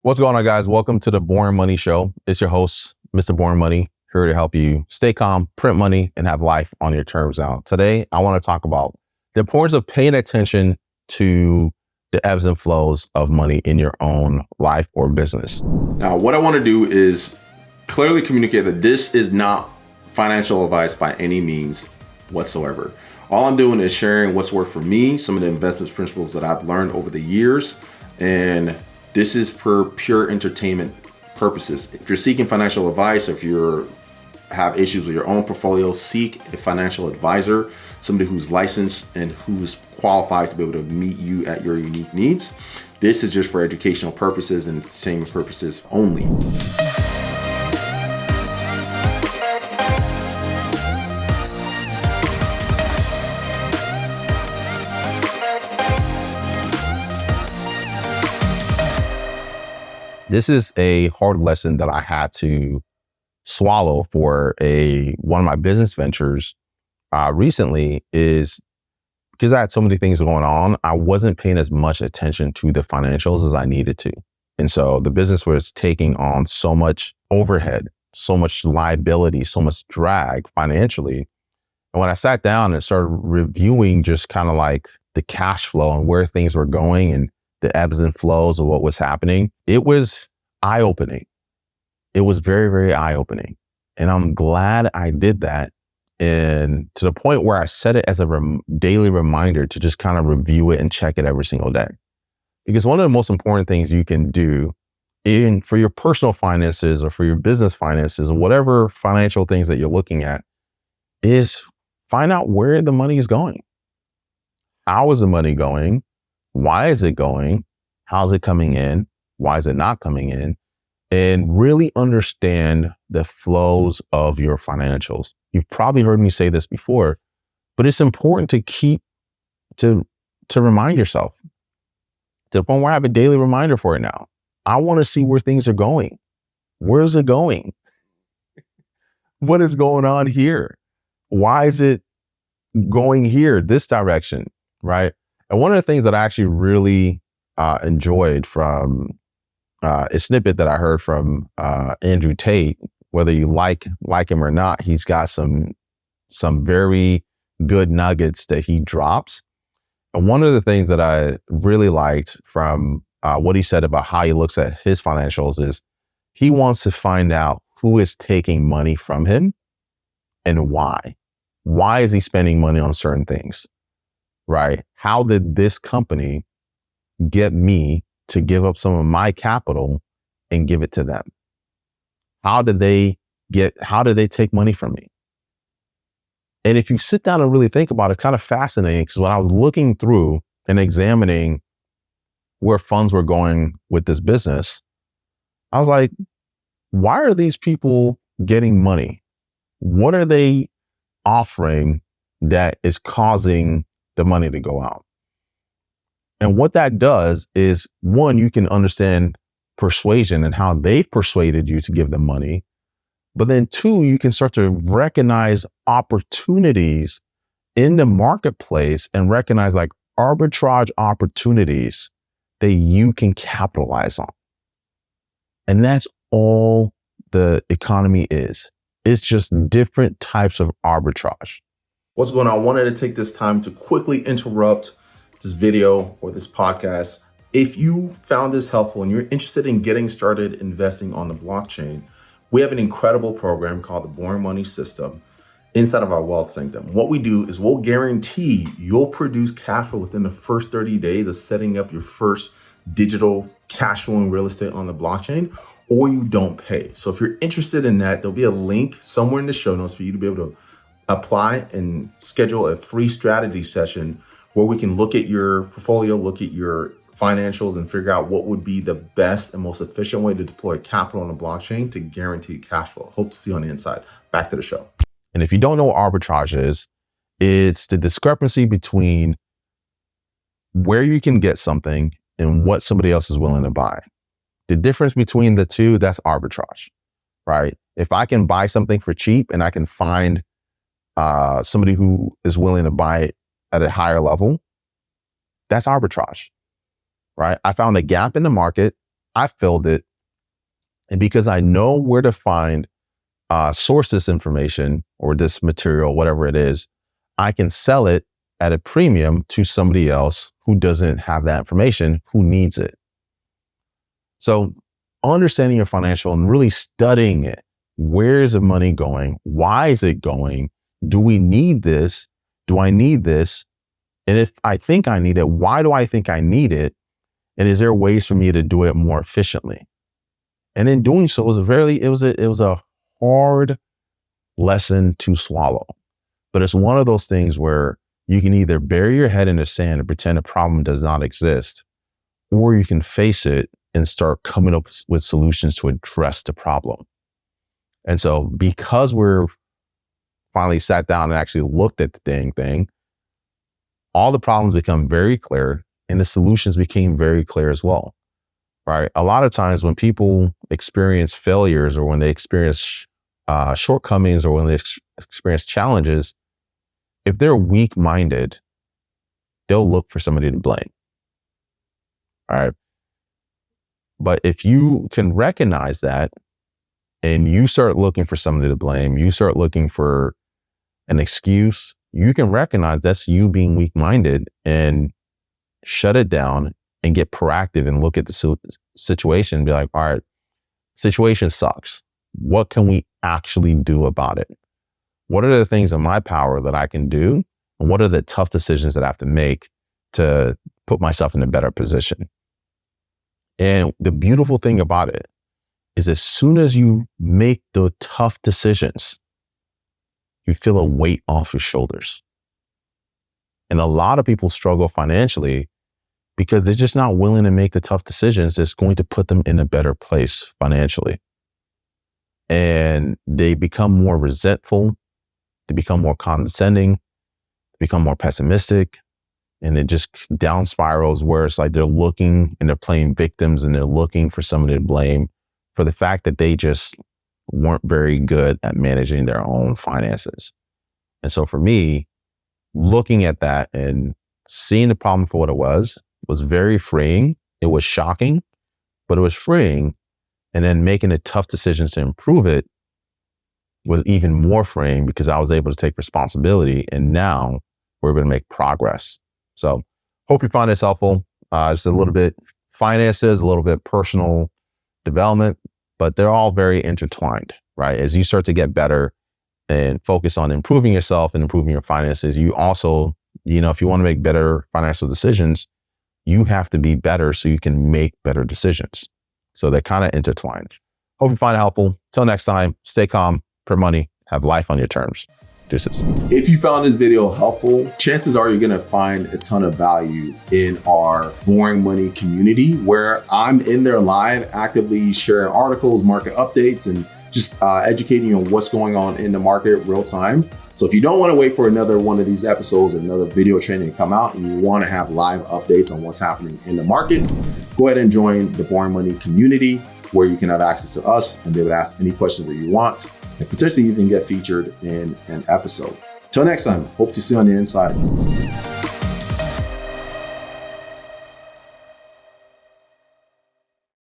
What's going on, guys? Welcome to the Boring Money Show. It's your host, Mr. Boring Money, here to help you stay calm, print money, and have life on your terms. Now, today, I want to talk about the importance of paying attention to the ebbs and flows of money in your own life or business. Now, what I want to do is clearly communicate that this is not financial advice by any means whatsoever. All I'm doing is sharing what's worked for me, some of the investment principles that I've learned over the years, and this is for pure entertainment purposes. If you're seeking financial advice, or if you have issues with your own portfolio, seek a financial advisor, somebody who's licensed and who's qualified to be able to meet you at your unique needs. This is just for educational purposes and entertainment purposes only. This is a hard lesson that I had to swallow for one of my business ventures recently, is because I had so many things going on, I wasn't paying as much attention to the financials as I needed to. And so the business was taking on so much overhead, so much liability, so much drag financially. And when I sat down and started reviewing just kind of like the cash flow and where things were going and the ebbs and flows of what was happening, it was eye-opening. It was very, very eye-opening. And I'm glad I did that. And to the point where I set it as a daily reminder to just kind of review it and check it every single day. Because one of the most important things you can do for your personal finances or for your business finances or whatever financial things that you're looking at is find out where the money is going. How is the money going? Why is it going? How's it coming in? Why is it not coming in? And really understand the flows of your financials. You've probably heard me say this before, but it's important to remind yourself, to the point where I have a daily reminder for it now. I want to see where things are going. Where is it going? What is going on here? Why is it going here, this direction, right? And one of the things that I actually really enjoyed from a snippet that I heard from Andrew Tate, whether you like him or not, he's got some very good nuggets that he drops. And one of the things that I really liked from what he said about how he looks at his financials is he wants to find out who is taking money from him and why. Why is he spending money on certain things? Right? How did this company get me to give up some of my capital and give it to them? How did they take money from me? And if you sit down and really think about it, it's kind of fascinating, because when I was looking through and examining where funds were going with this business, I was like, why are these people getting money? What are they offering that is causing the money to go out? And what that does is, one, you can understand persuasion and how they've persuaded you to give them money. But then two, you can start to recognize opportunities in the marketplace and recognize like arbitrage opportunities that you can capitalize on. And that's all the economy is. It's just different types of arbitrage. What's going on? I wanted to take this time to quickly interrupt this video or this podcast. If you found this helpful and you're interested in getting started investing on the blockchain, we have an incredible program called the Boring Money System inside of our Wealth Sanctum. What we do is we'll guarantee you'll produce cash flow within the first 30 days of setting up your first digital cash flowing real estate on the blockchain, or you don't pay. So if you're interested in that, there'll be a link somewhere in the show notes for you to be able to apply and schedule a free strategy session where we can look at your portfolio, look at your financials, and figure out what would be the best and most efficient way to deploy capital on the blockchain to guarantee cash flow. Hope to see you on the inside. Back to the show. And if you don't know what arbitrage is, it's the discrepancy between where you can get something and what somebody else is willing to buy. The difference between the two, that's arbitrage, right? If I can buy something for cheap and I can find somebody who is willing to buy it at a higher level, that's arbitrage, right? I found a gap in the market I filled it. And because I know where to find source this information or this material, whatever it is, I can sell it at a premium to somebody else who doesn't have that information, who needs it. So understanding your financial and really studying it. Where is the money going? Why is it going? Do we need this? Do I need this? And if I think I need it, why do I think I need it? And is there ways for me to do it more efficiently? And in doing so, it was a hard lesson to swallow. But it's one of those things where you can either bury your head in the sand and pretend a problem does not exist, or you can face it and start coming up with solutions to address the problem. And so because we're finally sat down and actually looked at the dang thing, all the problems become very clear and the solutions became very clear as well, right? A lot of times when people experience failures or when they experience shortcomings or when they experience challenges, if they're weak-minded, they'll look for somebody to blame, all right? But if you can recognize that and you start looking for somebody to blame, you start looking for an excuse, you can recognize that's you being weak-minded and shut it down and get proactive and look at the situation and be like, all right, situation sucks. What can we actually do about it? What are the things in my power that I can do? And what are the tough decisions that I have to make to put myself in a better position? And the beautiful thing about it is as soon as you make the tough decisions, you feel a weight off your shoulders. And a lot of people struggle financially because they're just not willing to make the tough decisions that's going to put them in a better place financially. And they become more resentful, they become more condescending, become more pessimistic, and it just down spirals where it's like they're looking and they're playing victims and they're looking for somebody to blame for the fact that they just weren't very good at managing their own finances. And so for me, looking at that and seeing the problem for what it was very freeing. It was shocking, but it was freeing. And then making the tough decisions to improve it was even more freeing because I was able to take responsibility. And now we're going to make progress. So hope you find this helpful. Just a little bit finances, a little bit personal development, but they're all very intertwined, right? As you start to get better and focus on improving yourself and improving your finances, you also, if you want to make better financial decisions, you have to be better so you can make better decisions. So they're kind of intertwined. Hope you find it helpful. Till next time, stay calm, print money, have life on your terms. Deuces. If you found this video helpful, chances are you're going to find a ton of value in our Boring Money community, where I'm in there live, actively sharing articles, market updates, and just educating you on what's going on in the market real time. So if you don't want to wait for another one of these episodes, another video training to come out, and you want to have live updates on what's happening in the market, go ahead and join the Boring Money community, where you can have access to us and be able to ask any questions that you want, and potentially even get featured in an episode. Till next time, hope to see you on the inside.